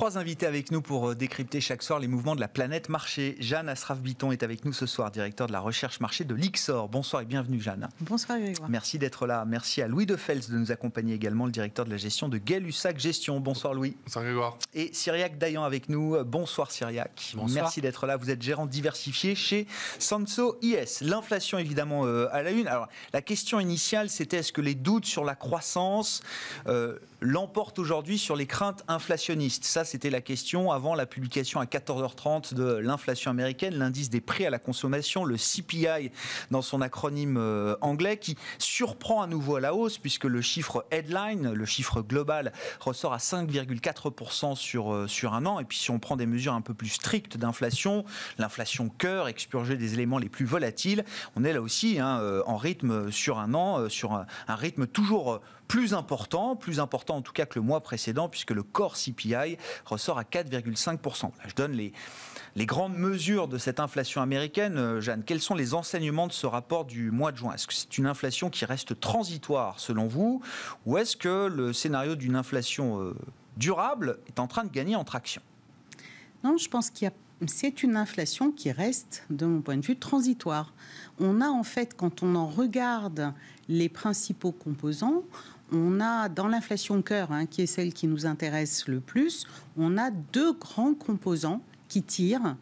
3 invités avec nous pour décrypter chaque soir les mouvements de la planète marché. Jeanne Asraf-Biton est avec nous ce soir, directeur de la recherche marché de l'IXOR. Bonsoir et bienvenue Jeanne. Bonsoir Grégoire. Merci d'être là. Merci à Louis Defels de nous accompagner également, le directeur de la gestion de Gay-Lussac Gestion. Bonsoir Louis. Bonsoir Grégoire. Et Cyriac Dayan avec nous. Bonsoir Cyriac. Bonsoir. Merci d'être là. Vous êtes gérant diversifié chez Sanso IS. L'inflation évidemment à la une. Alors la question initiale c'était est-ce que les doutes sur la croissance l'emportent aujourd'hui sur les craintes inflationnistes? Ça c'était la question avant la publication à 14h30 de l'inflation américaine, l'indice des prix à la consommation, le CPI dans son acronyme anglais, qui surprend à nouveau à la hausse puisque le chiffre headline, le chiffre global, ressort à 5,4% sur un an. Et puis si on prend des mesures un peu plus strictes d'inflation, l'inflation cœur, expurgée des éléments les plus volatiles, on est là aussi en rythme sur un an, sur un rythme toujours plus important en tout cas que le mois précédent, puisque le core CPI ressort à 4,5%. Là, je donne les grandes mesures de cette inflation américaine. Jeanne, quels sont les enseignements de ce rapport du mois de juin? Est-ce que c'est une inflation qui reste transitoire selon vous, ou est-ce que le scénario d'une inflation durable est en train de gagner en traction? Non, je pense c'est une inflation qui reste, de mon point de vue, transitoire. On a en fait, quand on en regarde les principaux composants, on a dans l'inflation cœur, qui est celle qui nous intéresse le plus, on a deux grands composants qui tirent.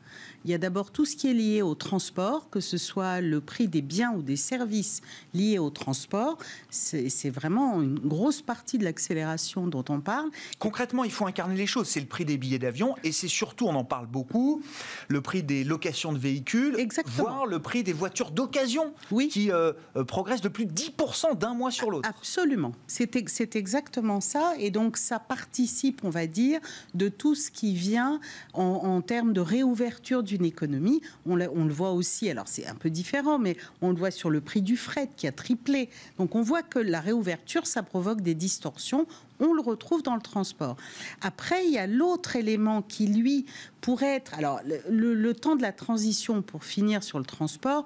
Il y a d'abord tout ce qui est lié au transport, que ce soit le prix des biens ou des services liés au transport. C'est vraiment une grosse partie de l'accélération dont on parle. Concrètement, il faut incarner les choses. C'est le prix des billets d'avion et c'est surtout, on en parle beaucoup, le prix des locations de véhicules, exactement, voire le prix des voitures d'occasion, oui, qui progresse de plus de 10% d'un mois sur l'autre. Absolument. C'est exactement ça. Et donc, ça participe, on va dire, de tout ce qui vient en termes de réouverture d'une économie. On le voit aussi, alors c'est un peu différent, mais on le voit sur le prix du fret qui a triplé. Donc on voit que la réouverture, ça provoque des distorsions. On le retrouve dans le transport. Après, il y a l'autre élément qui, lui, pourrait être... Alors, le temps de la transition, pour finir sur le transport,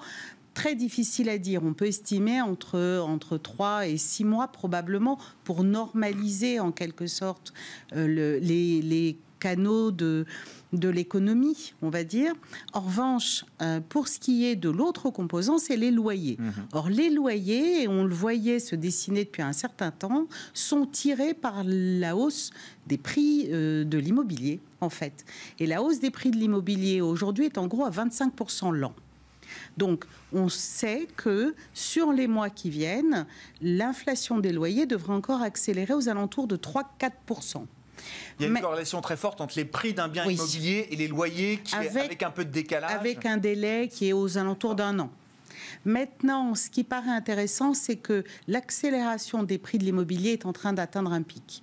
très difficile à dire. On peut estimer entre 3 et 6 mois, probablement, pour normaliser, en quelque sorte, les canaux de l'économie, on va dire. En revanche, pour ce qui est de l'autre composant, c'est les loyers. Or, les loyers, et on le voyait se dessiner depuis un certain temps, sont tirés par la hausse des prix de l'immobilier, en fait. Et la hausse des prix de l'immobilier, aujourd'hui, est en gros à 25% l'an. Donc, on sait que sur les mois qui viennent, l'inflation des loyers devrait encore accélérer aux alentours de 3-4%. Il y a une corrélation très forte entre les prix d'un bien immobilier et les loyers avec un peu de décalage. Avec un délai qui est aux alentours d'un an. Maintenant, ce qui paraît intéressant, c'est que l'accélération des prix de l'immobilier est en train d'atteindre un pic.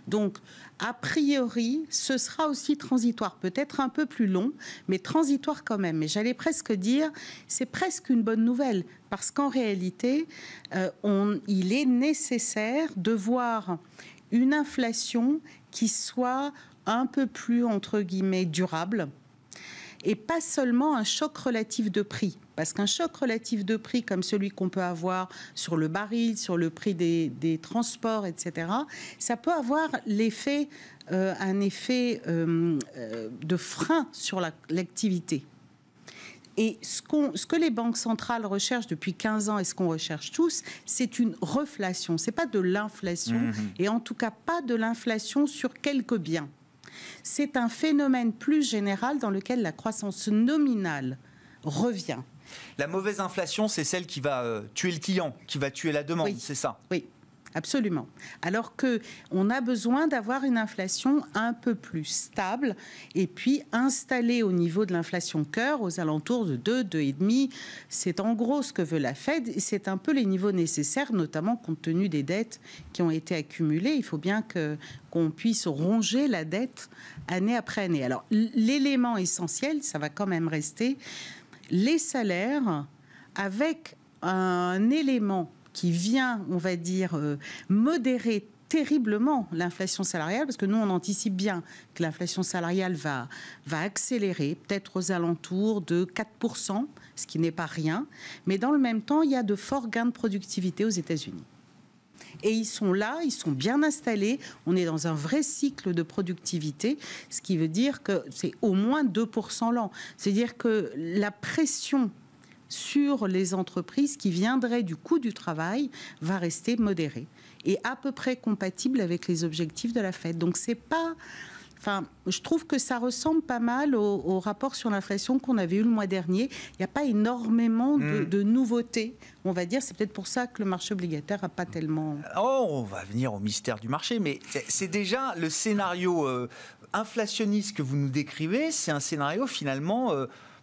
Donc, a priori, ce sera aussi transitoire, peut-être un peu plus long, mais transitoire quand même. Mais j'allais presque dire, c'est presque une bonne nouvelle, parce qu'en réalité, il est nécessaire de voir une inflation qui soit un peu plus, entre guillemets, durable, et pas seulement un choc relatif de prix. Parce qu'un choc relatif de prix comme celui qu'on peut avoir sur le baril, sur le prix des transports, etc., ça peut avoir un effet de frein sur l'activité. Et ce que les banques centrales recherchent depuis 15 ans et ce qu'on recherche tous, c'est une reflation. Ce n'est pas de l'inflation, et en tout cas pas de l'inflation sur quelques biens. C'est un phénomène plus général dans lequel la croissance nominale revient. La mauvaise inflation, c'est celle qui va tuer le client, qui va tuer la demande, c'est ça? Oui. Absolument. Alors qu'on a besoin d'avoir une inflation un peu plus stable et puis installée au niveau de l'inflation cœur aux alentours de 2, 2,5. C'est en gros ce que veut la Fed et c'est un peu les niveaux nécessaires, notamment compte tenu des dettes qui ont été accumulées. Il faut bien qu'on puisse ronger la dette année après année. Alors, l'élément essentiel, ça va quand même rester les salaires avec un élément qui vient, on va dire, modérer terriblement l'inflation salariale, parce que nous, on anticipe bien que l'inflation salariale va accélérer, peut-être aux alentours de 4%, ce qui n'est pas rien. Mais dans le même temps, il y a de forts gains de productivité aux États-Unis. Et ils sont là, ils sont bien installés. On est dans un vrai cycle de productivité, ce qui veut dire que c'est au moins 2% l'an. C'est-à-dire que la pression sur les entreprises qui viendraient du coût du travail va rester modérée et à peu près compatible avec les objectifs de la Fed. Donc c'est pas... Enfin, je trouve que ça ressemble pas mal au rapport sur l'inflation qu'on avait eu le mois dernier. Il n'y a pas énormément de nouveautés, on va dire. C'est peut-être pour ça que le marché obligataire n'a pas tellement... Oh, on va venir au mystère du marché, mais c'est déjà le scénario inflationniste que vous nous décrivez, c'est un scénario finalement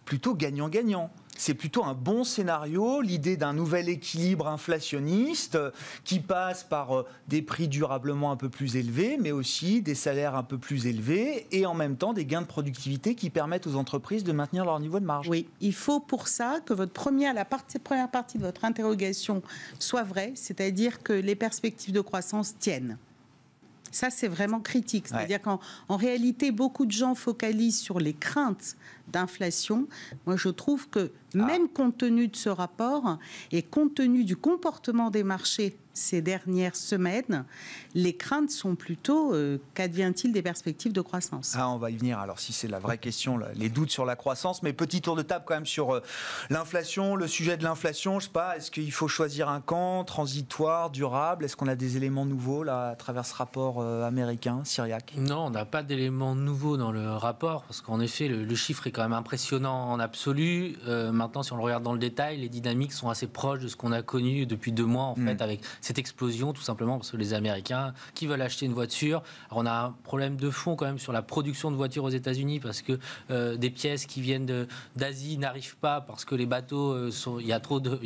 plutôt gagnant-gagnant. C'est plutôt un bon scénario, l'idée d'un nouvel équilibre inflationniste qui passe par des prix durablement un peu plus élevés, mais aussi des salaires un peu plus élevés et en même temps des gains de productivité qui permettent aux entreprises de maintenir leur niveau de marge. Oui, il faut pour ça que votre première partie de votre interrogation soit vraie, c'est-à-dire que les perspectives de croissance tiennent. Ça, c'est vraiment critique. C'est-à-dire qu'en réalité, beaucoup de gens focalisent sur les craintes d'inflation. Moi, je trouve que même compte tenu de ce rapport et compte tenu du comportement des marchés ces dernières semaines, les craintes sont plutôt qu'advient-il des perspectives de croissance. On va y venir. Alors, si c'est la vraie question, les doutes sur la croissance, mais petit tour de table quand même sur l'inflation, le sujet de l'inflation. Je sais pas, est-ce qu'il faut choisir un camp transitoire, durable? Est-ce qu'on a des éléments nouveaux là à travers ce rapport américain, Cyriac? Non, on n'a pas d'éléments nouveaux dans le rapport parce qu'en effet, le chiffre est quand même impressionnant en absolu. Maintenant, si on le regarde dans le détail, les dynamiques sont assez proches de ce qu'on a connu depuis 2 mois en fait, avec cette explosion, tout simplement parce que les Américains qui veulent acheter une voiture. Alors on a un problème de fond quand même sur la production de voitures aux États-Unis parce que des pièces qui viennent d'Asie n'arrivent pas parce que les bateaux il y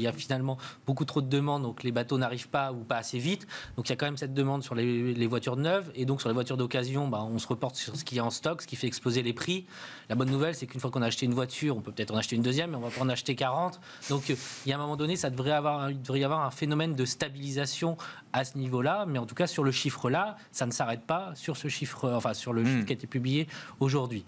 a finalement beaucoup trop de demandes, donc les bateaux n'arrivent pas ou pas assez vite. Donc il y a quand même cette demande sur les voitures neuves et donc sur les voitures d'occasion, on se reporte sur ce qui est en stock, ce qui fait exploser les prix. La bonne nouvelle, c'est qu'une fois qu'on a acheté une voiture, on peut peut-être en acheter une deuxième, mais on va pas en acheter 40. Donc il y a un moment donné, il devrait y avoir un phénomène de stabilisation à ce niveau-là, mais en tout cas sur le chiffre-là, ça ne s'arrête pas sur ce chiffre, enfin sur le chiffre qui a été publié aujourd'hui.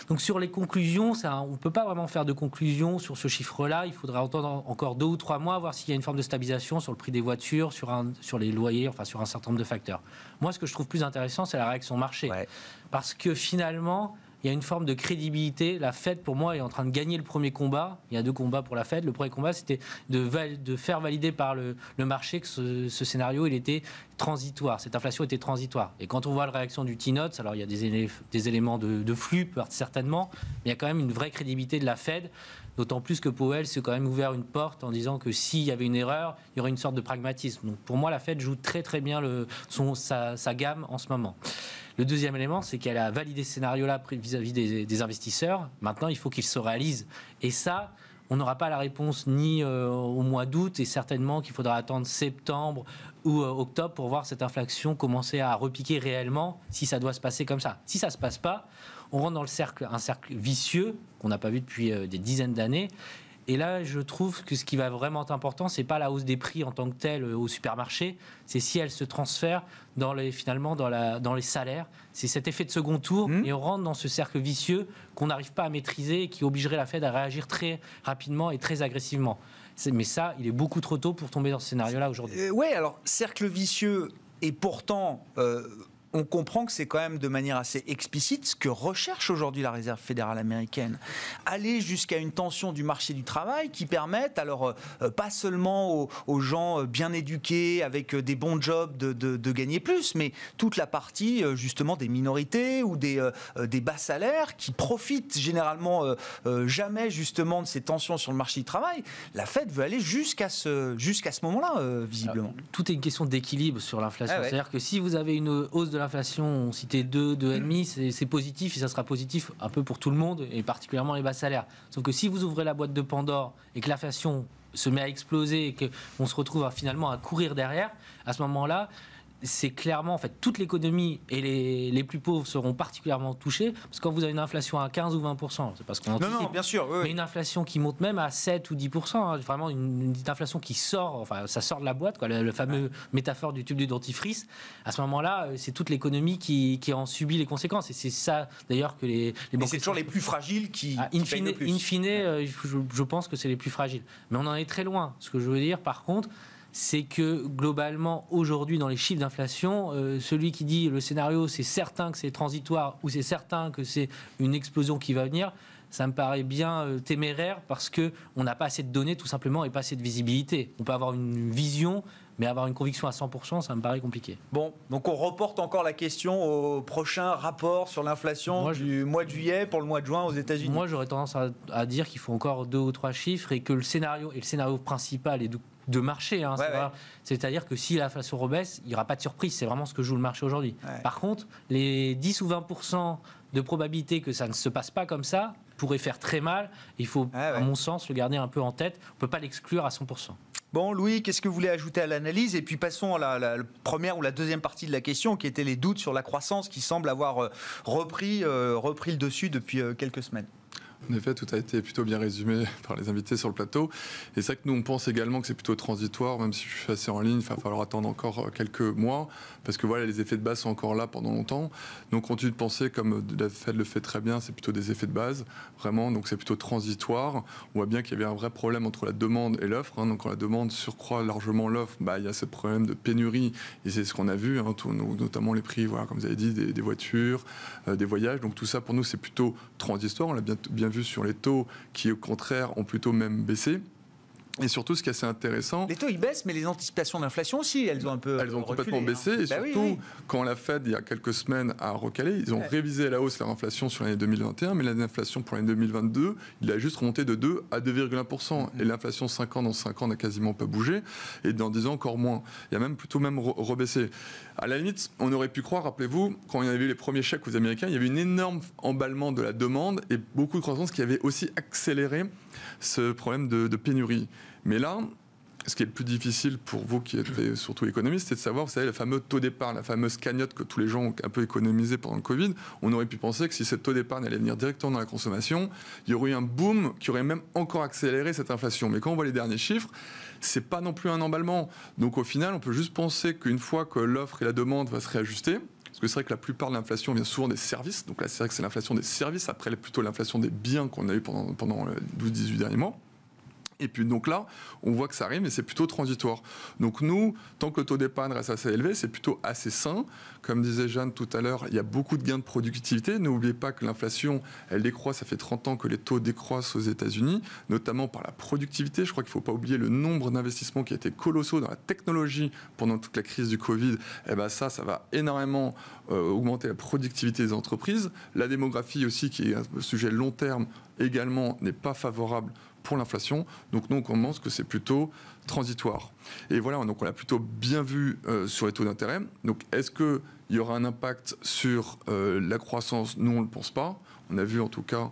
Donc sur les conclusions, on ne peut pas vraiment faire de conclusion sur ce chiffre-là. Il faudra attendre encore 2 ou 3 mois, voir s'il y a une forme de stabilisation sur le prix des voitures, sur les loyers, enfin sur un certain nombre de facteurs. Moi, ce que je trouve plus intéressant, c'est la réaction marché. Ouais. Parce que finalement, il y a une forme de crédibilité. La Fed, pour moi, est en train de gagner le premier combat. Il y a 2 combats pour la Fed. Le premier combat, c'était de faire valider par le marché que ce scénario, il était transitoire. Cette inflation était transitoire. Et quand on voit la réaction du T-Notes, alors il y a des éléments de flux, certainement, mais il y a quand même une vraie crédibilité de la Fed. D'autant plus que Powell s'est quand même ouvert une porte en disant que s'il y avait une erreur, il y aurait une sorte de pragmatisme. Donc pour moi, la Fed joue très très bien sa gamme en ce moment. Le deuxième élément, c'est qu'elle a validé ce scénario-là vis-à-vis des investisseurs. Maintenant, il faut qu'il se réalise. Et ça, on n'aura pas la réponse ni au mois d'août et certainement qu'il faudra attendre septembre ou octobre pour voir cette inflation commencer à repiquer réellement si ça doit se passer comme ça. Si ça ne se passe pas, on rentre dans un cercle vicieux qu'on n'a pas vu depuis des dizaines d'années. Et là, je trouve que ce qui va vraiment être important, c'est pas la hausse des prix en tant que telle au supermarché, c'est si elle se transfère dans les salaires. C'est cet effet de second tour et on rentre dans ce cercle vicieux qu'on n'arrive pas à maîtriser et qui obligerait la Fed à réagir très rapidement et très agressivement. Mais ça, il est beaucoup trop tôt pour tomber dans ce scénario-là aujourd'hui. Oui, alors cercle vicieux et pourtant... on comprend que c'est quand même de manière assez explicite ce que recherche aujourd'hui la Réserve fédérale américaine. Aller jusqu'à une tension du marché du travail qui permette, alors pas seulement aux gens bien éduqués, avec des bons jobs, de gagner plus, mais toute la partie justement des minorités ou des bas salaires qui profitent généralement jamais justement de ces tensions sur le marché du travail. La Fed veut aller jusqu'à ce moment-là, visiblement. Alors, tout est une question d'équilibre sur l'inflation. C'est-à-dire que si vous avez une hausse de l'inflation, on citait 2,5, c'est positif et ça sera positif un peu pour tout le monde et particulièrement les bas salaires. Sauf que si vous ouvrez la boîte de Pandore et que l'inflation se met à exploser et qu'on se retrouve finalement à courir derrière, à ce moment-là, c'est clairement, en fait, toute l'économie et les plus pauvres seront particulièrement touchés, parce que quand vous avez une inflation à 15 ou 20%, c'est parce qu'on anticipe. Non, bien sûr. Oui. Mais une inflation qui monte même à 7 ou 10%, vraiment une inflation qui sort, enfin, ça sort de la boîte, quoi, le fameux métaphore du tube du dentifrice. À ce moment-là, c'est toute l'économie qui en subit les conséquences. Et c'est ça, d'ailleurs, que les banques... c'est toujours les plus fragiles qui payent le plus. In fine, je pense que c'est les plus fragiles. Mais on en est très loin. Ce que je veux dire, par contre, c'est que globalement, aujourd'hui, dans les chiffres d'inflation, celui qui dit le scénario, c'est certain que c'est transitoire ou c'est certain que c'est une explosion qui va venir, ça me paraît bien téméraire parce qu'on n'a pas assez de données tout simplement et pas assez de visibilité. On peut avoir une vision, mais avoir une conviction à 100%, ça me paraît compliqué. Bon, donc on reporte encore la question au prochain rapport sur l'inflation du mois de juillet pour le mois de juin aux États-Unis. Moi, j'aurais tendance à dire qu'il faut encore 2 ou 3 chiffres et que le scénario principal est de marché. Hein, c'est-à-dire que si l'inflation rebaisse, il n'y aura pas de surprise. C'est vraiment ce que joue le marché aujourd'hui. Ouais. Par contre, les 10 ou 20% de probabilité que ça ne se passe pas comme ça pourrait faire très mal. Il faut, à mon sens, le garder un peu en tête. On ne peut pas l'exclure à 100%. Bon, Louis, qu'est-ce que vous voulez ajouter à l'analyse? Et puis passons à la première ou la deuxième partie de la question, qui était les doutes sur la croissance, qui semble avoir repris le dessus depuis quelques semaines. En effet, tout a été plutôt bien résumé par les invités sur le plateau. Et c'est vrai que nous, on pense également que c'est plutôt transitoire, même si je suis assez en ligne, il va falloir attendre encore quelques mois, parce que voilà, les effets de base sont encore là pendant longtemps. Donc, on continue de penser, comme la Fed le fait très bien, c'est plutôt des effets de base, vraiment, donc c'est plutôt transitoire. On voit bien qu'il y avait un vrai problème entre la demande et l'offre. Hein. Donc, quand la demande surcroît largement l'offre, il y a ce problème de pénurie, et c'est ce qu'on a vu, hein, notamment les prix, voilà, comme vous avez dit, des voitures, des voyages. Donc, tout ça, pour nous, c'est plutôt transitoire. On l'a bien vu sur les taux qui, au contraire, ont plutôt même baissé. Et surtout, ce qui est assez intéressant... Les taux, ils baissent, mais les anticipations d'inflation aussi, elles ont un peu Elles ont complètement baissé. Et surtout, quand la Fed, il y a quelques semaines, a recalé, ils ont révisé à la hausse leur inflation sur l'année 2021, mais l'inflation pour l'année 2022, il a juste remonté de 2 à 2,1%. Et l'inflation 5 ans dans 5 ans n'a quasiment pas bougé. Et dans 10 ans, encore moins. Il y a même plutôt rebaissé. À la limite, on aurait pu croire, rappelez-vous, quand il y avait eu les premiers chèques aux Américains, il y avait un énorme emballement de la demande et beaucoup de croissance qui avait aussi accéléré ce problème de pénurie. Mais là, ce qui est le plus difficile pour vous qui êtes surtout économistes, c'est de savoir, vous savez, le fameux taux d'épargne, la fameuse cagnotte que tous les gens ont un peu économisé pendant le Covid. On aurait pu penser que si ce taux d'épargne allait venir directement dans la consommation, il y aurait eu un boom qui aurait même encore accéléré cette inflation. Mais quand on voit les derniers chiffres, c'est pas non plus un emballement. Donc au final, on peut juste penser qu'une fois que l'offre et la demande vont se réajuster, parce que c'est vrai que la plupart de l'inflation vient souvent des services, donc là c'est vrai que c'est l'inflation des services, après plutôt l'inflation des biens qu'on a eu pendant les 12-18 derniers mois. Et puis donc là, on voit que ça arrive, mais c'est plutôt transitoire. Donc nous, tant que le taux d'épargne reste assez élevé, c'est plutôt assez sain. Comme disait Jeanne tout à l'heure, il y a beaucoup de gains de productivité. N'oubliez pas que l'inflation, elle décroît. Ça fait 30 ans que les taux décroissent aux États-Unis, notamment par la productivité. Je crois qu'il ne faut pas oublier le nombre d'investissements qui a été colossaux dans la technologie pendant toute la crise du Covid. Et ben ça va énormément augmenter la productivité des entreprises. La démographie aussi, qui est un sujet long terme également, n'est pas favorable pour l'inflation. Donc nous, on pense que c'est plutôt transitoire. Et voilà, donc on l'a plutôt bien vu sur les taux d'intérêt. Donc est-ce qu'il y aura un impact sur la croissance? Nous, on ne le pense pas. On a vu en tout cas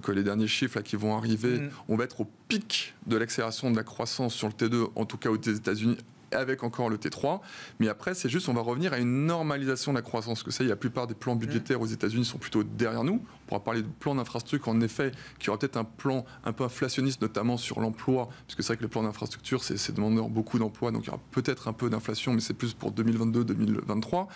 que les derniers chiffres là, qui vont arriver, on va être au pic de l'accélération de la croissance sur le T2, en tout cas aux États-Unis, avec encore le T3, mais après c'est juste on va revenir à une normalisation de la croissance, que ça la plupart des plans budgétaires aux États-Unis sont plutôt derrière nous. On pourra parler de plans d'infrastructure en effet, qui aura peut-être un plan un peu inflationniste notamment sur l'emploi, parce que c'est vrai que les plans d'infrastructure c'est demandeur beaucoup d'emplois, donc il y aura peut-être un peu d'inflation, mais c'est plus pour 2022-2023.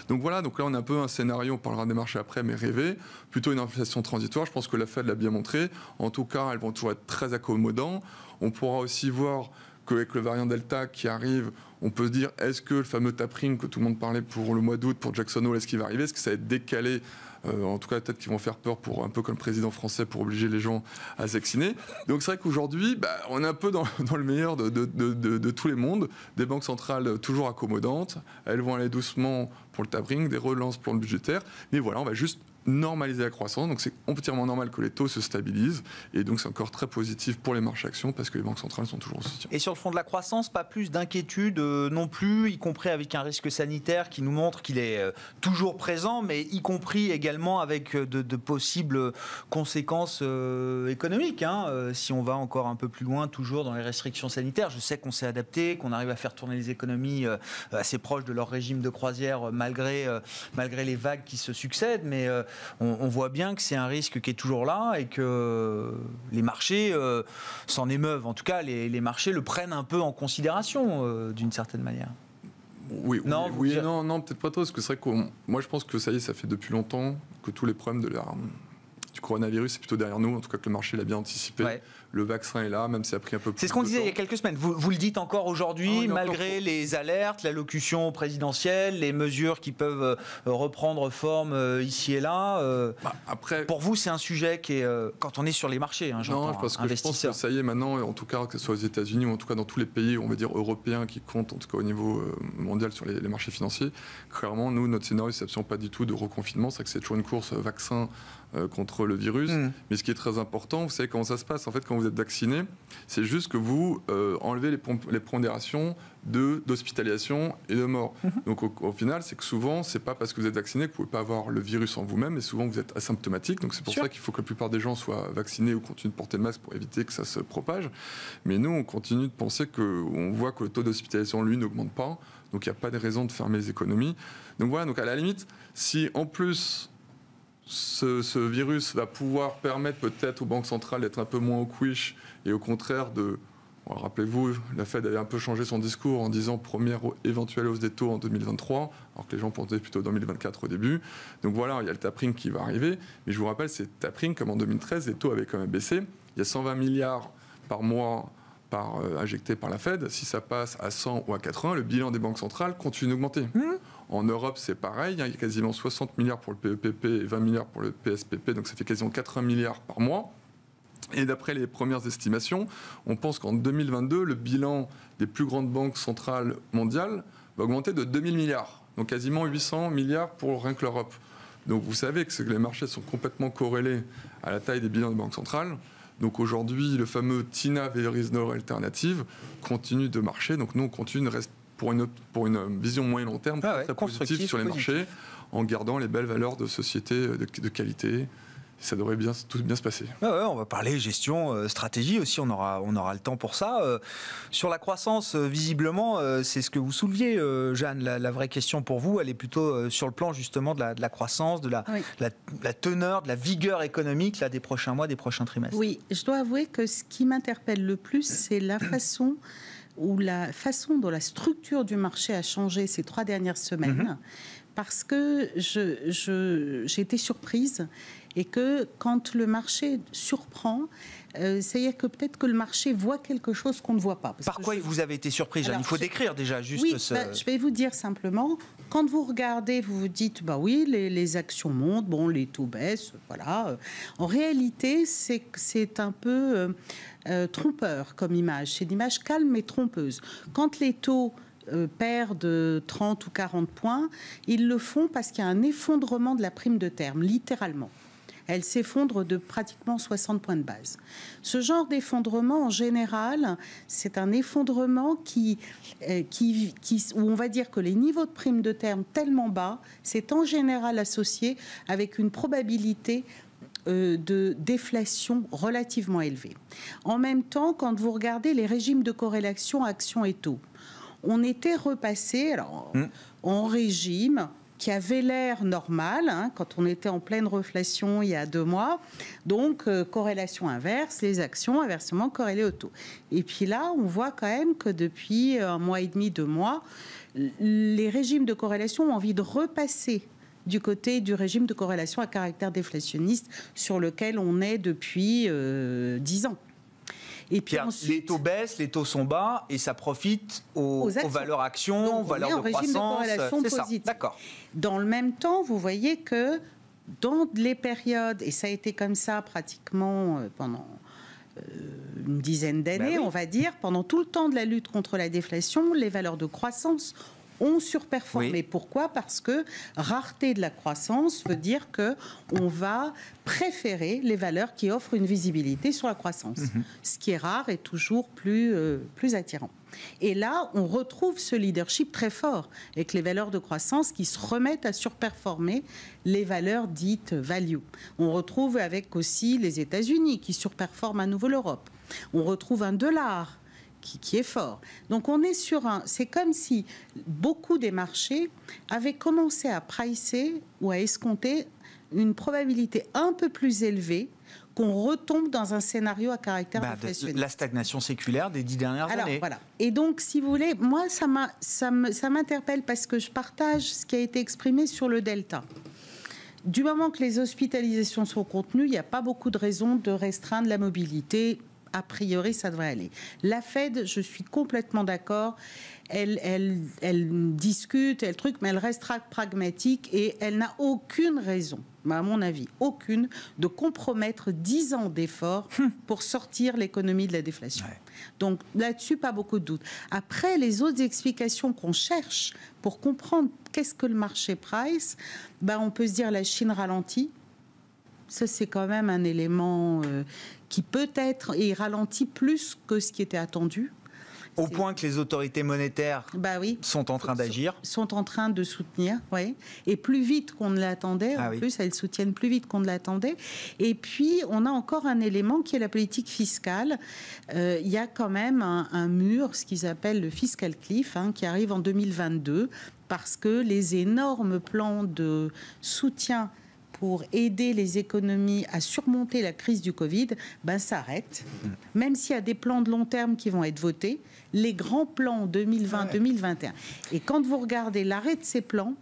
Donc voilà, donc là on a un peu un scénario, on parlera des marchés après, mais rêvé, plutôt une inflation transitoire. Je pense que la Fed l'a bien montré. En tout cas, elles vont toujours être très accommodants. On pourra aussi voir qu'avec le variant Delta qui arrive, on peut se dire, est-ce que le fameux tapering que tout le monde parlait pour le mois d'août, pour Jackson Hole, est-ce qu'il va arriver? Est-ce que ça va être décalé? En tout cas, peut-être qu'ils vont faire peur, pour un peu comme le président français, pour obliger les gens à se vacciner. Donc c'est vrai qu'aujourd'hui, on est un peu dans le meilleur de tous les mondes. Des banques centrales toujours accommodantes. Elles vont aller doucement pour le tapering, des relances pour le budgétaire. Mais voilà, on va juste normaliser la croissance, donc c'est entièrement normal que les taux se stabilisent, et donc c'est encore très positif pour les marchés actions parce que les banques centrales sont toujours en soutien. Et sur le front de la croissance, pas plus d'inquiétude non plus, y compris avec un risque sanitaire qui nous montre qu'il est toujours présent, mais y compris également avec de possibles conséquences économiques, hein, si on va encore un peu plus loin, toujours dans les restrictions sanitaires. Je sais qu'on s'est adapté, qu'on arrive à faire tourner les économies assez proches de leur régime de croisière malgré les vagues qui se succèdent, mais on voit bien que c'est un risque qui est toujours là et que les marchés s'en émeuvent. En tout cas, les marchés le prennent un peu en considération d'une certaine manière. Oui, non, peut-être pas trop, parce que c'est vrai que moi je pense que ça y est, ça fait depuis longtemps que tous les problèmes du coronavirus c'est plutôt derrière nous, en tout cas que le marché l'a bien anticipé. Ouais. le vaccin est là, même si ça a pris un peu plus de temps. C'est ce qu'on disait il y a quelques semaines. Vous le dites encore aujourd'hui, malgré les alertes, l'allocution présidentielle, les mesures qui peuvent reprendre forme ici et là. Après, pour vous, c'est un sujet qui est, quand on est sur les marchés, j'entends, je pense que ça y est maintenant, en tout cas, que ce soit aux États-Unis ou en tout cas dans tous les pays, on va dire européens qui comptent, en tout cas au niveau mondial sur les marchés financiers, clairement, nous, notre scénario, c'est absolument pas du tout de reconfinement, c'est que c'est toujours une course vaccin contre le virus. Mais ce qui est très important, vous savez comment ça se passe. En fait, quand vous êtes vacciné, c'est juste que vous enlevez les pondérations d'hospitalisation et de mort. Donc au final, c'est que souvent, c'est pas parce que vous êtes vacciné que vous pouvez pas avoir le virus en vous-même, et souvent vous êtes asymptomatique. Donc c'est pour ça qu'il faut que la plupart des gens soient vaccinés ou continuent de porter le masque pour éviter que ça se propage. Mais nous, on continue de penser on voit que le taux d'hospitalisation, lui, n'augmente pas. Donc il n'y a pas de raison de fermer les économies. Donc voilà, donc à la limite, si en plus ce virus va pouvoir permettre peut-être aux banques centrales d'être un peu moins au quiche et au contraire rappelez-vous, la Fed avait un peu changé son discours en disant première éventuelle hausse des taux en 2023, alors que les gens pensaient plutôt 2024 au début. Donc voilà, il y a le tapering qui va arriver. Mais je vous rappelle, c'est tapering comme en 2013, les taux avaient quand même baissé. Il y a 120 milliards par mois injectés par la Fed. Si ça passe à 100 ou à 80, le bilan des banques centrales continue d'augmenter. En Europe, c'est pareil. Il y a quasiment 60 milliards pour le PEPP et 20 milliards pour le PSPP. Donc ça fait quasiment 80 milliards par mois. Et d'après les premières estimations, on pense qu'en 2022, le bilan des plus grandes banques centrales mondiales va augmenter de 2000 milliards. Donc quasiment 800 milliards pour rien que l'Europe. Donc vous savez que les marchés sont complètement corrélés à la taille des bilans des banques centrales. Donc aujourd'hui, le fameux TINA There is no alternative continue de marcher. Donc nous, on continue de rester pour une vision moyen long terme très positive sur les marchés, en gardant les belles valeurs de société de qualité. Ça devrait tout bien se passer. On va parler gestion, stratégie aussi, on aura le temps pour ça. Sur la croissance, visiblement, c'est ce que vous souleviez, Jeanne. La vraie question pour vous, elle est plutôt sur le plan justement de la croissance, de la teneur, de la vigueur économique des prochains mois, des prochains trimestres. Oui, je dois avouer que ce qui m'interpelle le plus, c'est la façon dont la structure du marché a changé ces 3 dernières semaines. Parce que j'ai été surprise et que quand le marché surprend, c'est-à-dire que peut-être que le marché voit quelque chose qu'on ne voit pas. Par quoi vous avez été surprise, Jeanne ? Il faut décrire déjà juste je vais vous dire simplement, quand vous regardez, vous vous dites, les actions montent, les taux baissent, voilà. En réalité, c'est un peu trompeur comme image. C'est une image calme mais trompeuse. Quand les taux perdent 30 ou 40 points, ils le font parce qu'il y a un effondrement de la prime de terme, littéralement. Elle s'effondre de pratiquement 60 points de base. Ce genre d'effondrement, en général, c'est un effondrement où on va dire que les niveaux de prime de terme tellement bas, c'est en général associé avec une probabilité de déflation relativement élevée. En même temps, quand vous regardez les régimes de corrélation actions et taux, on était repassé en régime qui avait l'air normal, quand on était en pleine reflation il y a 2 mois. Donc, corrélation inverse, les actions inversement corrélées au taux. Et puis là, on voit quand même que depuis 1 mois et demi, 2 mois, les régimes de corrélation ont envie de repasser du côté du régime de corrélation à caractère déflationniste sur lequel on est depuis 10 ans. Et puis ensuite, les taux baissent, les taux sont bas, et ça profite aux valeurs actions, aux valeurs de croissance. C'est ça, d'accord. Dans le même temps, vous voyez que dans les périodes, et ça a été comme ça pratiquement pendant une dizaine d'années, on va dire, pendant tout le temps de la lutte contre la déflation, les valeurs de croissance ont surperformé. Oui. Pourquoi ? Parce que rareté de la croissance veut dire qu'on va préférer les valeurs qui offrent une visibilité sur la croissance. Ce qui est rare est toujours plus attirant. Et là, on retrouve ce leadership très fort avec les valeurs de croissance qui se remettent à surperformer les valeurs dites value. On retrouve avec aussi les États-Unis qui surperforment à nouveau l'Europe. On retrouve un dollar qui est fort. Donc on est sur c'est comme si beaucoup des marchés avaient commencé à pricer ou à escompter une probabilité un peu plus élevée qu'on retombe dans un scénario à caractère inflationniste. La stagnation séculaire des 10 dernières années. Voilà. Et donc, si vous voulez, moi, ça m'interpelle parce que je partage ce qui a été exprimé sur le delta. Du moment que les hospitalisations sont contenues, il n'y a pas beaucoup de raisons de restreindre la mobilité a priori, ça devrait aller. La Fed, je suis complètement d'accord. Elle discute, elle truc, mais elle restera pragmatique et elle n'a aucune raison, à mon avis, aucune, de compromettre 10 ans d'efforts pour sortir l'économie de la déflation. Ouais. Donc là-dessus, pas beaucoup de doutes. Après, les autres explications qu'on cherche pour comprendre qu'est-ce que le marché price, on peut se dire la Chine ralentit. Ça, c'est quand même un élément qui peut-être ralentit plus que ce qui était attendu. Au point que les autorités monétaires sont en train d'agir. Sont en train de soutenir, oui. Et plus vite qu'on ne l'attendait. En plus, elles soutiennent plus vite qu'on ne l'attendait. Et puis, on a encore un élément qui est la politique fiscale. Il y a quand même un mur, ce qu'ils appellent le fiscal cliff, qui arrive en 2022, parce que les énormes plans de soutien pour aider les économies à surmonter la crise du Covid, s'arrête. Même s'il y a des plans de long terme qui vont être votés, les grands plans 2020-2021. Et quand vous regardez l'arrêt de ces plans,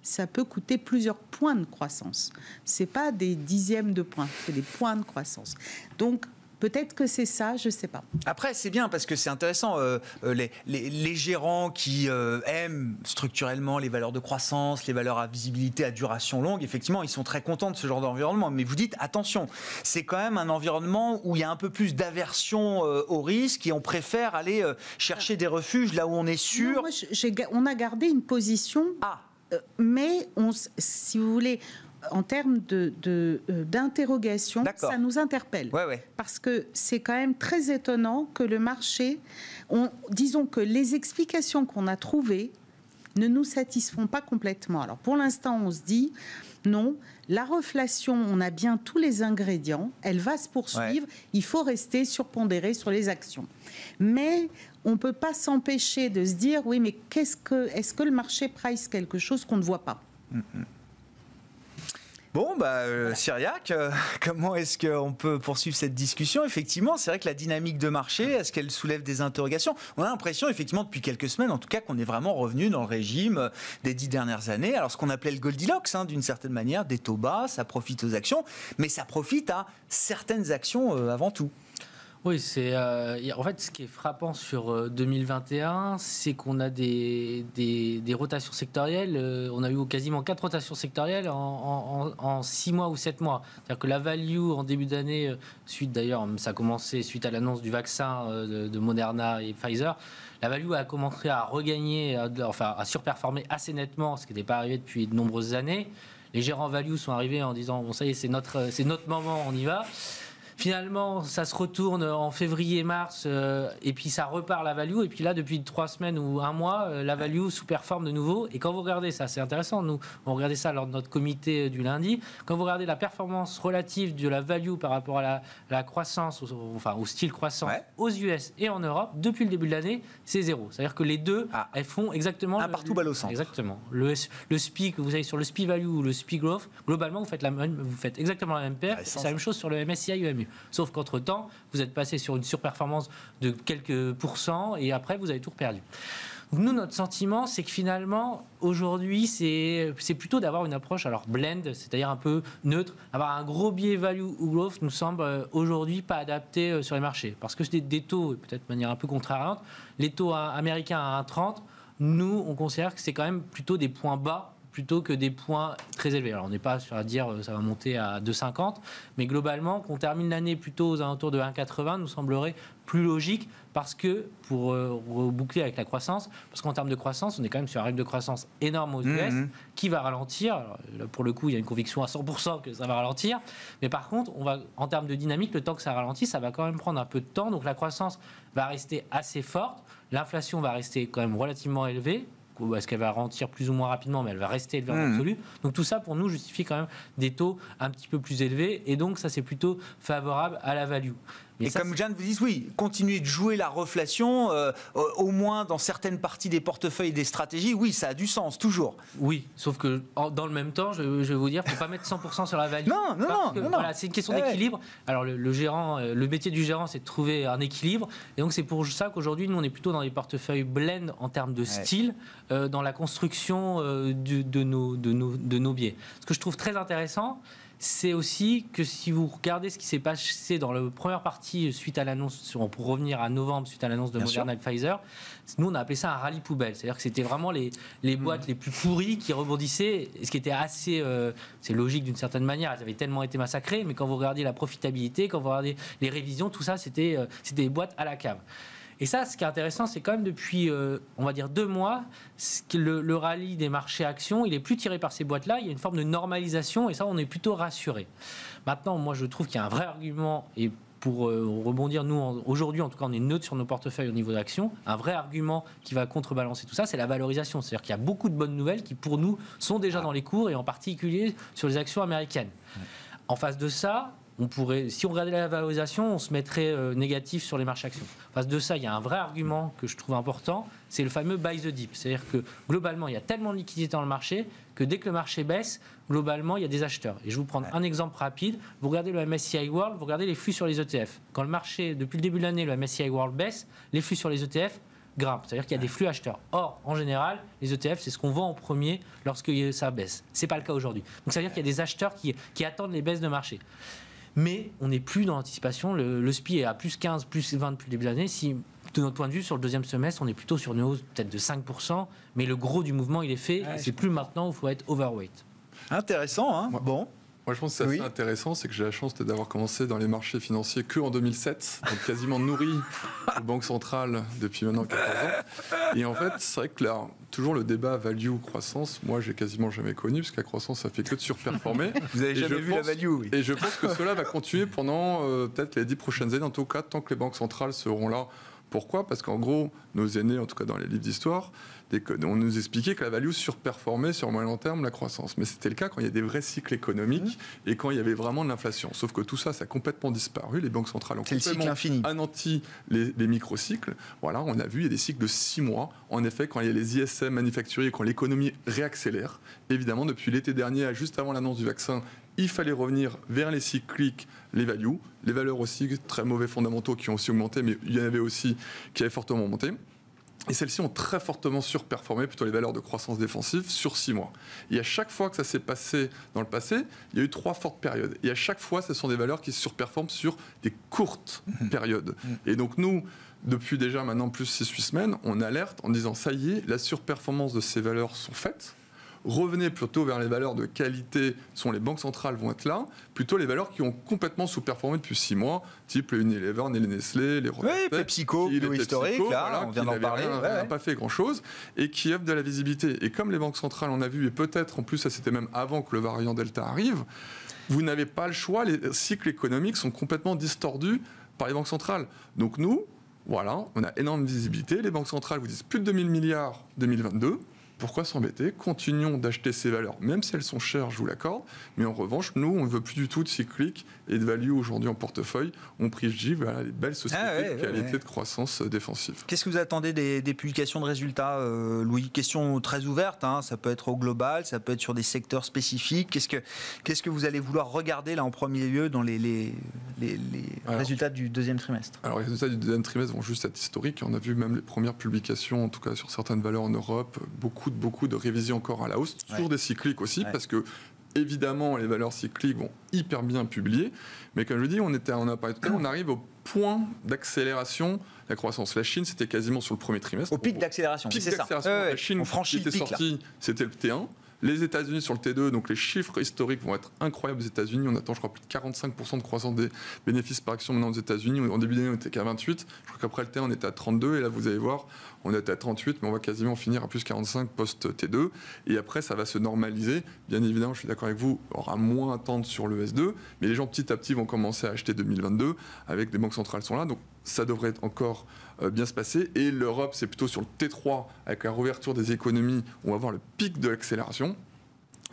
ça peut coûter plusieurs points de croissance. Ce n'est pas des dixièmes de points, c'est des points de croissance. Donc, peut-être que c'est ça, je ne sais pas. Après, c'est bien parce que c'est intéressant. Les gérants qui aiment structurellement les valeurs de croissance, les valeurs à visibilité, à duration longue, effectivement, ils sont très contents de ce genre d'environnement. Mais vous dites, attention, c'est quand même un environnement où il y a un peu plus d'aversion au risque et on préfère aller chercher des refuges là où on est sûr. Non, moi, on a gardé une position, mais si vous voulez... En termes d'interrogation, ça nous interpelle. Parce que c'est quand même très étonnant que le marché, disons que les explications qu'on a trouvées ne nous satisfont pas complètement. Alors pour l'instant, on se dit, non, la reflation, on a bien tous les ingrédients, elle va se poursuivre, il faut rester surpondéré sur les actions. Mais on ne peut pas s'empêcher de se dire, oui, mais est-ce que le marché price quelque chose qu'on ne voit pas ? Bon, Cyriac, comment est-ce qu'on peut poursuivre cette discussion ? Effectivement, c'est vrai que la dynamique de marché, est-ce qu'elle soulève des interrogations ? On a l'impression, effectivement, depuis quelques semaines, en tout cas, qu'on est vraiment revenu dans le régime des 10 dernières années. Alors, ce qu'on appelait le Goldilocks, d'une certaine manière, des taux bas, ça profite aux actions, mais ça profite à certaines actions avant tout. Oui, en fait, ce qui est frappant sur 2021, c'est qu'on a des rotations sectorielles. On a eu quasiment 4 rotations sectorielles en 6 mois ou 7 mois. C'est-à-dire que la value en début d'année, ça a commencé suite à l'annonce du vaccin de Moderna et Pfizer. La value a commencé à regagner, à surperformer assez nettement, ce qui n'était pas arrivé depuis de nombreuses années. Les gérants value sont arrivés en disant, bon, ça y est, c'est notre moment, on y va. Finalement, ça se retourne en février-mars et puis ça repart la value. Et puis là, depuis 3 semaines ou 1 mois, la value sous-performe de nouveau. Et quand vous regardez ça, c'est intéressant. Nous, on regardait ça lors de notre comité du lundi. Quand vous regardez la performance relative de la value par rapport à la croissance, au style croissance aux US et en Europe, depuis le début de l'année, c'est 0. C'est-à-dire que les deux, elles font exactement... Un partout balle au centre. Exactement. Le SPI, que vous avez sur le SPI Value ou le SPI Growth, globalement, vous faites exactement la même paire. C'est la même chose sur le MSCI UMU. Sauf qu'entre-temps, vous êtes passé sur une surperformance de quelques pourcents et après, vous avez tout perdu. Donc nous, notre sentiment, c'est que finalement, aujourd'hui, c'est plutôt d'avoir une approche blend, c'est-à-dire un peu neutre. Avoir un gros biais value ou growth nous semble aujourd'hui pas adapté sur les marchés. Parce que c'est des taux, peut-être de manière un peu contrariante, les taux américains à 1,30, nous, on considère que c'est quand même plutôt des points bas plutôt que des points très élevés. Alors on n'est pas sur à dire ça va monter à 2,50, mais globalement qu'on termine l'année plutôt aux alentours de 1,80 nous semblerait plus logique parce que, pour reboucler avec la croissance, parce qu'en termes de croissance, on est quand même sur un rythme de croissance énorme aux US qui va ralentir. Alors, là, pour le coup, il y a une conviction à 100% que ça va ralentir, mais par contre, en termes de dynamique, le temps que ça ralentit, ça va quand même prendre un peu de temps, donc la croissance va rester assez forte, l'inflation va rester quand même relativement élevée. Est-ce qu'elle va ralentir plus ou moins rapidement, mais elle va rester élevée en absolu. Donc tout ça, pour nous, justifie quand même des taux un petit peu plus élevés. Et donc ça, c'est plutôt favorable à la value. Mais et comme Jeanne vous dit, oui, continuer de jouer la reflation, au moins dans certaines parties des portefeuilles et des stratégies, oui, ça a du sens, toujours. Oui, sauf que dans le même temps, je vais vous dire, il ne faut pas mettre 100% sur la value. Non. Voilà, c'est une question d'équilibre. Alors le métier du gérant, c'est de trouver un équilibre. Et donc c'est pour ça qu'aujourd'hui, nous, on est plutôt dans les portefeuilles blend en termes de style, dans la construction de nos biais. Ce que je trouve très intéressant, c'est aussi que si vous regardez ce qui s'est passé dans la première partie suite à l'annonce, pour revenir à novembre suite à l'annonce de Moderna et Pfizer, nous on a appelé ça un rallye poubelle. C'est-à-dire que c'était vraiment les boîtes les plus pourries qui rebondissaient, ce qui était assez, c'est logique d'une certaine manière, elles avaient tellement été massacrées, mais quand vous regardez la profitabilité, quand vous regardez les révisions, tout ça, c'était des boîtes à la cave. Et ça, ce qui est intéressant, c'est quand même depuis, on va dire 2 mois, le rallye des marchés actions, il est plus tiré par ces boîtes-là. Il y a une forme de normalisation et ça, on est plutôt rassuré. Maintenant, moi, je trouve qu'il y a un vrai argument et pour rebondir, nous, aujourd'hui, en tout cas, on est neutre sur nos portefeuilles au niveau d'actions. Un vrai argument qui va contrebalancer tout ça, c'est la valorisation. C'est-à-dire qu'il y a beaucoup de bonnes nouvelles qui, pour nous, sont déjà dans les cours et en particulier sur les actions américaines. En face de ça, on pourrait, si on regardait la valorisation, on se mettrait négatif sur les marchés actions. En face de ça, il y a un vrai argument que je trouve important, c'est le fameux buy the dip. C'est-à-dire que globalement, il y a tellement de liquidités dans le marché que dès que le marché baisse, globalement, il y a des acheteurs. Et je vais vous prendre un exemple rapide. Vous regardez le MSCI World, vous regardez les flux sur les ETF. Quand le marché, depuis le début de l'année, le MSCI World baisse, les flux sur les ETF grimpent. C'est-à-dire qu'il y a des flux acheteurs. Or, en général, les ETF, c'est ce qu'on vend en premier lorsque ça baisse. Ce n'est pas le cas aujourd'hui. Donc, ça veut dire qu'il y a des acheteurs qui attendent les baisses de marché. Mais on n'est plus dans l'anticipation. Le SPI est à plus 15, plus 20 depuis le début de l'année. Si, de notre point de vue, sur le deuxième semestre, on est plutôt sur une hausse peut-être de 5%. Mais le gros du mouvement, il est fait. Et c'est plus maintenant où il faut être overweight. Intéressant, hein. Bon. Moi, je pense que c'est assez intéressant, c'est que j'ai la chance d'avoir commencé dans les marchés financiers qu'en 2007, donc quasiment nourri aux banques centrales depuis maintenant 14 ans. Et en fait, c'est vrai que là, toujours le débat value-croissance, moi, j'ai quasiment jamais connu, parce que la croissance, ça fait que de surperformer. Vous n'avez jamais vu la value, oui. Et je pense que cela va continuer pendant peut-être les 10 prochaines années, en tout cas, tant que les banques centrales seront là. Pourquoi ? Parce qu'en gros, nos aînés, en tout cas dans les livres d'histoire, on nous expliquait que la value surperformait sur le moyen long terme la croissance. Mais c'était le cas quand il y a des vrais cycles économiques et quand il y avait vraiment de l'inflation. Sauf que tout ça, ça a complètement disparu. Les banques centrales ont complètement anéanti les microcycles. Voilà, on a vu, il y a des cycles de 6 mois. En effet, quand il y a les ISM manufacturiers, quand l'économie réaccélère, évidemment, depuis l'été dernier, juste avant l'annonce du vaccin, il fallait revenir vers les cycliques, les values, les valeurs aussi, très mauvais fondamentaux qui ont aussi augmenté, mais il y en avait aussi qui avaient fortement monté. Et celles-ci ont très fortement surperformé, plutôt les valeurs de croissance défensive, sur 6 mois. Et à chaque fois que ça s'est passé dans le passé, il y a eu 3 fortes périodes. Et à chaque fois, ce sont des valeurs qui surperforment sur des courtes périodes. Et donc nous, depuis déjà maintenant plus 6-8 semaines, on alerte en disant, ça y est, la surperformance de ces valeurs sont faites. Revenez plutôt vers les valeurs de qualité, les banques centrales vont être là, plutôt les valeurs qui ont complètement sous-performé depuis 6 mois, type les Unilever, les Nestlé, les Rothschild, PepsiCo, historique, là, voilà, on vient d'en parler. N'ont pas fait grand-chose, et qui offrent de la visibilité. Et comme les banques centrales, on a vu, et peut-être en plus, ça c'était même avant que le variant Delta arrive, vous n'avez pas le choix, les cycles économiques sont complètement distordus par les banques centrales. Donc nous, voilà, on a énorme visibilité, les banques centrales vous disent plus de 2000 milliards 2022, pourquoi s'embêter ? Continuons d'acheter ces valeurs, même si elles sont chères, je vous l'accorde. Mais en revanche, nous, on ne veut plus du tout de cyclique et de value aujourd'hui en portefeuille. On privilégie les belles sociétés de qualité de croissance défensive. Qu'est-ce que vous attendez des publications de résultats, Louis ? Question très ouverte, hein, ça peut être au global, ça peut être sur des secteurs spécifiques. Qu'est-ce que vous allez vouloir regarder là en premier lieu dans les résultats du deuxième trimestre ? Alors, les résultats du deuxième trimestre vont juste être historiques. On a vu même les premières publications, en tout cas sur certaines valeurs en Europe, beaucoup de révisions encore à la hausse, toujours des cycliques aussi, parce que évidemment les valeurs cycliques vont hyper bien publier, mais comme je dis, on arrive au point d'accélération de la croissance. La Chine, c'était quasiment sur le premier trimestre. Au pic d'accélération, c'est ça. La Chine, on franchit qui était sortie, c'était le T1. Les États-Unis sur le T2, donc les chiffres historiques vont être incroyables aux États-Unis. On attend, je crois, plus de 45% de croissance des bénéfices par action maintenant aux États-Unis. En début d'année, on n'était qu'à 28. Je crois qu'après le T1, on était à 32. Et là, vous allez voir, on était à 38, mais on va quasiment finir à plus 45 post-T2. Et après, ça va se normaliser. Bien évidemment, je suis d'accord avec vous, on aura moins à attendre sur le S2. Mais les gens, petit à petit, vont commencer à acheter 2022 avec des banques centrales sont là. Donc, ça devrait encore bien se passer. Et l'Europe, c'est plutôt sur le T3, avec la réouverture des économies, où on va voir le pic de l'accélération.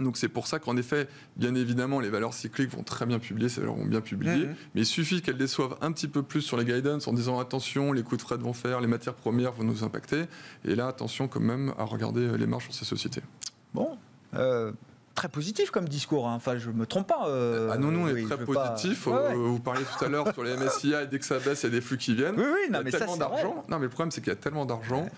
Donc c'est pour ça qu'en effet, bien évidemment, les valeurs cycliques vont très bien publier, ces valeurs vont bien publier, mais il suffit qu'elles déçoivent un petit peu plus sur les guidance en disant attention, les coûts de fret vont faire, les matières premières vont nous impacter, et là, attention quand même à regarder les marges sur ces sociétés. Bon, très positif comme discours, hein. Enfin je me trompe pas. Non, on est très positif. Vous parliez tout à l'heure sur les MSCI, dès que ça baisse, il y a des flux qui viennent. Non, mais tellement d'argent. Non, mais le problème c'est qu'il y a tellement d'argent.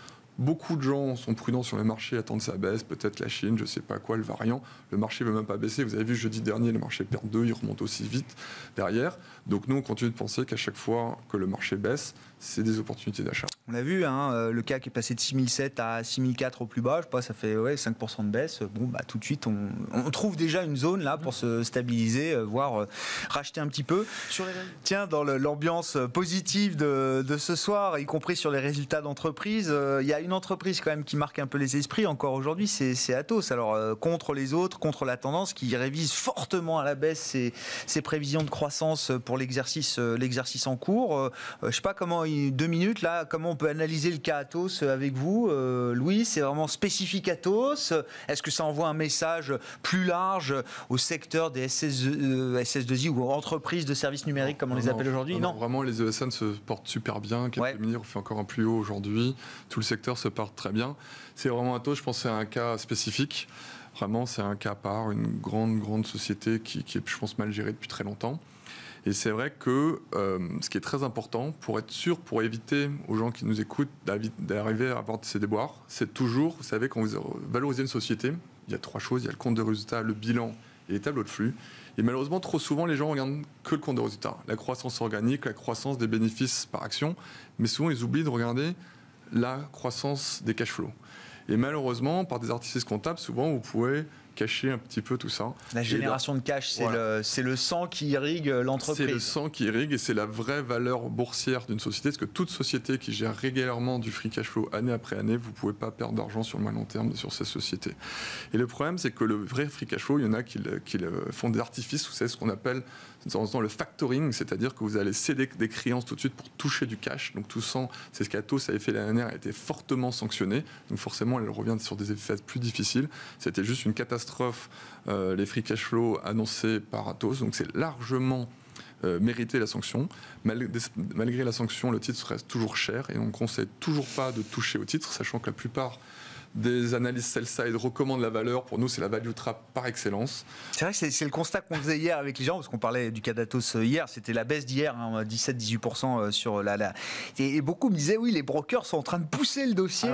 Beaucoup de gens sont prudents sur les marchés, attendent ça baisse, peut-être la Chine, je ne sais pas quoi, le variant. Le marché ne veut même pas baisser. Vous avez vu jeudi dernier, le marché perd 2, il remonte aussi vite derrière. Donc nous, on continue de penser qu'à chaque fois que le marché baisse, c'est des opportunités d'achat. On a vu, le CAC est passé de 6007 à 6004 au plus bas, je sais pas, ça fait 5% de baisse. Bon, bah, tout de suite, on trouve déjà une zone là pour se stabiliser, voire racheter un petit peu. Tiens, dans l'ambiance positive de ce soir, y compris sur les résultats d'entreprise, il y a une entreprise quand même qui marque un peu les esprits encore aujourd'hui, c'est Atos. Alors, contre les autres, contre la tendance, qui révise fortement à la baisse ses prévisions de croissance pour l'exercice en cours. Je sais pas comment, 2 minutes là, comment on peut analyser le cas Atos avec vous, Louis? C'est vraiment spécifique Atos? Est-ce que ça envoie un message plus large au secteur des SS2I ou entreprises de services numériques comme on les appelle aujourd'hui? Non, vraiment les ESN se portent super bien. Capgemini fait encore un plus haut aujourd'hui. Tout le secteur se porte très bien. C'est vraiment Atos, je pense que c'est un cas spécifique. Vraiment, c'est un cas à part, une grande société qui est, je pense, mal gérée depuis très longtemps. Et c'est vrai que ce qui est très important, pour être sûr, pour éviter aux gens qui nous écoutent d'arriver à avoir ces déboires, c'est toujours, vous savez, quand vous valorisez une société, il y a 3 choses, il y a le compte de résultat, le bilan et les tableaux de flux. Et malheureusement, trop souvent, les gens regardent que le compte de résultat, la croissance organique, la croissance des bénéfices par action, mais souvent, ils oublient de regarder la croissance des cash flows. Et malheureusement, par des artifices comptables, souvent, vous pouvez cacher un petit peu tout ça. La génération de cash, c'est le sang qui irrigue l'entreprise. C'est le sang qui irrigue et c'est la vraie valeur boursière d'une société. Parce que toute société qui gère régulièrement du free cash flow année après année, vous ne pouvez pas perdre d'argent sur le moyen long terme sur ces sociétés. Et le problème, c'est que le vrai free cash flow, il y en a qui font des artifices, vous savez, ce qu'on appelle de temps en temps le factoring, c'est-à-dire que vous allez céder des créances tout de suite pour toucher du cash. Donc tout ça, c'est ce qu'Atos avait fait l'année dernière, a été fortement sanctionné. Donc forcément, elle revient sur des effets plus difficiles. C'était juste une catastrophe, les free cash flow annoncés par Atos. Donc c'est largement mérité la sanction. Malgré la sanction, le titre reste toujours cher et on ne conseille toujours pas de toucher au titre, sachant que la plupart des analyses sell-side recommandent la valeur. Pour nous, c'est la value trap par excellence. C'est vrai que c'est le constat qu'on faisait hier avec les gens, parce qu'on parlait du cas d'Atos hier, c'était la baisse d'hier, 17-18% sur la... Et beaucoup me disaient, oui, les brokers sont en train de pousser le dossier,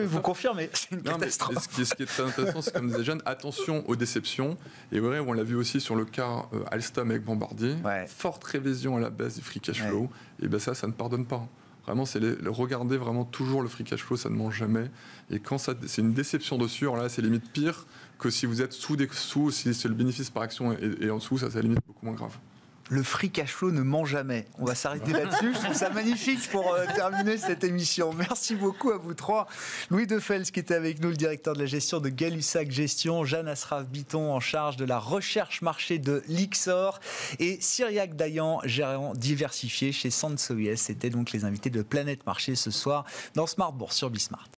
vous confirmez, c'est une catastrophe. Ce qui est intéressant, c'est comme disait Jeanne, attention aux déceptions. Et vrai, on l'a vu aussi sur le cas Alstom avec Bombardier, forte révision à la baisse du free cash flow, et ben ça ne pardonne pas. Vraiment, c'est regarder vraiment toujours le free cash flow, ça ne mange jamais. Et quand c'est une déception dessus, alors là, c'est limite pire que si vous êtes sous, si c'est le bénéfice par action et en dessous, ça c'est limite beaucoup moins grave. Le free cash flow ne ment jamais. On va s'arrêter là-dessus. Je trouve ça magnifique pour terminer cette émission. Merci beaucoup à vous trois. Louis Defels qui était avec nous, le directeur de la gestion de Gay-Lussac Gestion, Jeanne Asraf-Biton en charge de la recherche marché de Lyxor et Cyriac Dayan, gérant diversifié chez Sanso IS. C'était donc les invités de Planète Marché ce soir dans Smart Bourse sur Bismart.